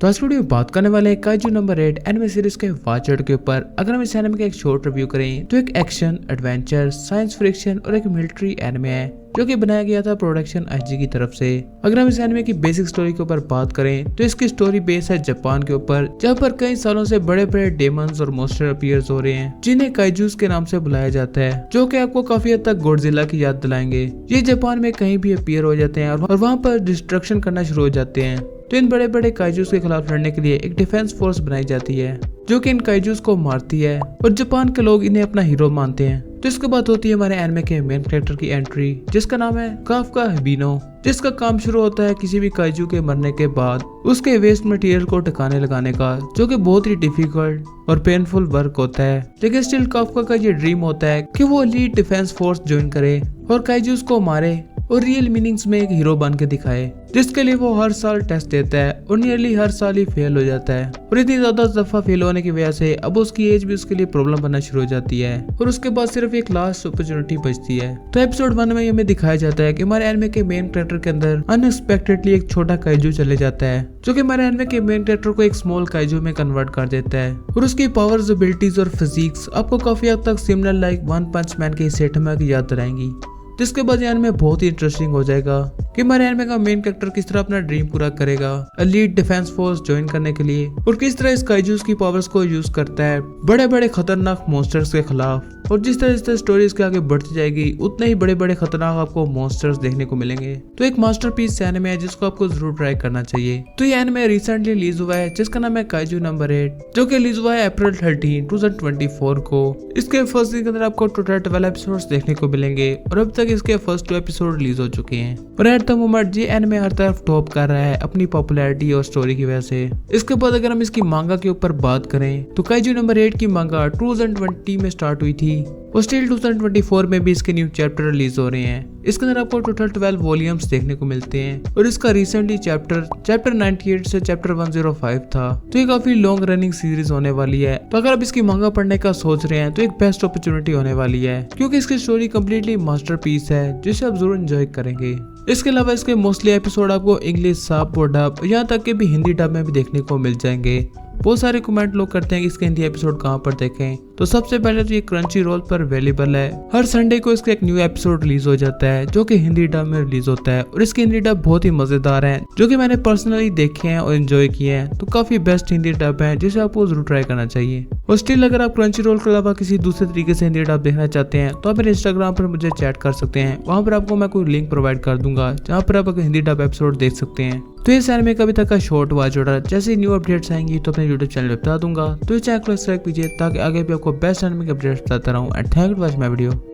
तो आज वीडियो बात करने वाले हैं काइजू नंबर 8 एनिमे सीरीज के वॉच आउट के ऊपर। अगर हम इस एनिमे का एक शॉर्ट रिव्यू करें तो एक एक्शन, एडवेंचर, साइंस फिक्शन और एक मिलिट्री एनिमे है जो कि बनाया गया था प्रोडक्शन आईजी की तरफ से। अगर हम इस एनिमे की बेसिक स्टोरी के ऊपर बात करें तो इसकी स्टोरी बेस है जापान के ऊपर, जहाँ पर कई सालों से बड़े बड़े डेमंस और मॉन्स्टर अपीयर्स हो रहे हैं जिन्हें काइजूस के नाम से बुलाया जाता है, जो कि आपको काफी हद तक गॉडजिला की याद दिलाएंगे। ये जापान में कहीं भी अपीयर हो जाते हैं और वहाँ पर डिस्ट्रक्शन करना शुरू हो जाते हैं। तो इन बड़े बड़े काइजूस के खिलाफ लड़ने के लिए एक डिफेंस फोर्स बनाई जाती है जो कि इन काइजूस को मारती है और जापान के लोग इन्हें अपना हीरो मानते हैं। तो इसके बाद होती है हमारे एनिमे के मेन कैरेक्टर की एंट्री, जिसका नाम है काफका हिबिनो, जिसका काम शुरू होता है किसी भी काइजू के मरने के बाद उसके वेस्ट मटेरियल को ठिकाने लगाने का, जो कि बहुत ही डिफिकल्ट और पेनफुल वर्क होता है। लेकिन स्टिल काफका का ये ड्रीम होता है कि वो एलीट डिफेंस फोर्स ज्वाइन करे और काइजूस को मारे और रियल मीनिंग्स में एक हीरो बन के दिखाए, जिसके लिए वो हर साल टेस्ट देता है और नियरली हर साल ही फेल हो जाता है। और इतनी ज्यादा दफा फेल होने की वजह से अब उसकी एज भी उसके लिए प्रॉब्लम बनना शुरू हो जाती है और उसके बाद सिर्फ एक लास्ट अपॉर्चुनिटी बचती है। तो एपिसोड 1 में हमें दिखाया जाता है कि हमारे एनिमे के मेन कैरेक्टर के अंदर अनएक्सपेक्टेडली एक छोटा काइजू चले जाता है, जो कि हमारे एनिमे के मेन कैरेक्टर को एक स्मॉल काइजू में कन्वर्ट कर देता है। और उसकी पावर्स, एबिलिटीज और फिजिक्स आपको काफी हद तक सिमिलर लाइक वन पंच मैन के सेठमा की याद दिलाएंगी, जिसके बाद ये एनिमे बहुत ही इंटरेस्टिंग हो जाएगा कि हमारे एनिमे का मेन कैरेक्टर किस तरह अपना ड्रीम पूरा करेगा एलीट डिफेंस फोर्स ज्वाइन करने के लिए और किस तरह इस काइजूस की पावर्स को यूज करता है बड़े बड़े खतरनाक मॉन्स्टर्स के खिलाफ। और जिस तरह स्टोरी इसके आगे बढ़ती जाएगी उतने ही बड़े बड़े खतरनाक आपको मॉन्स्टर्स देखने को मिलेंगे। तो एक मास्टरपीस एनिमे है जिसको आपको जरूर ट्राई करना चाहिए। तो ये एनिमे रिसेंटली रिलीज हुआ है जिसका नाम है काइजू नंबर 8, जो कि रिलीज हुआ है अप्रैल 13, 2024 को। इसके फर्स्ट सीजन के अंदर आपको टोटल 12 एपिसोड्स देखने को मिलेंगे और अब तक इसके फर्स्ट 2 एपिसोड रिलीज हो चुके हैं। और एट द मोमेंट ये एनिमे हर तरफ टॉप कर रहा है अपनी पॉपुलैरिटी और स्टोरी की वजह से। इसके बाद अगर हम इसकी मांगा के ऊपर बात करें तो काइजू नंबर 8 की मांगा 2020 में स्टार्ट हुई थी और स्टिल 2024 में भी इसके न्यू चैप्टर रिलीज हो रहे हैं। इसके अंदर आपको टोटल 12 वॉल्यूम्स देखने को मिलते हैं और इसका रिसेंटली चैप्टर 98 से चैप्टर 105 था। तो ये काफी लॉन्ग रनिंग सीरीज होने वाली है। तो अगर आप इसकी मांगा पढ़ने का सोच रहे हैं तो एक बेस्ट अपॉर्चुनिटी होने वाली है, क्योंकि इसकी स्टोरी कम्प्लीटली मास्टरपीस है जिसे आप जरूर एंजॉय करेंगे। इसके अलावा इसके मोस्टली एपिसोड आपको इंग्लिश सब और डब, यहाँ तक कि भी हिंदी डब में भी देखने को मिल जाएंगे। बहुत सारे कमेंट लोग करते हैं कि इसके हिंदी एपिसोड कहाँ पर देखें। तो सबसे पहले तो ये क्रंची रोल पर अवेलेबल है। हर संडे को इसका एक न्यू एपिसोड रिलीज हो जाता है जो कि हिंदी डब में रिलीज होता है और इसके हिंदी डब बहुत ही मजेदार हैं, जो कि मैंने पर्सनली देखे हैं और एंजॉय किए हैं। तो काफी बेस्ट हिंदी डब है जिसे आपको जरूर ट्राई करना चाहिए। और स्टिल अगर आप क्रंची रोल के अलावा किसी दूसरे तरीके से हिंदी डब देखना चाहते हैं तो आप मेरे इंस्टाग्राम पर मुझे चैट कर सकते हैं। वहाँ पर आपको मैं कोई लिंक प्रोवाइड कर दूंगा जहाँ पर आप हिंदी डब एपिसोड देख सकते हैं। तो इस एनिमे का अभी तक का शॉर्ट वॉच ऑर्डर जैसे न्यू अपडेट्स आएंगी तो अपने यूट्यूब चैनल पर बता दूंगा। तो इस चैनल को सब्सक्राइब कीजिए ताकि आगे भी आपको बेस्ट एनिमे के अपडेट्स बताता रहूं। And thank you for watching my video.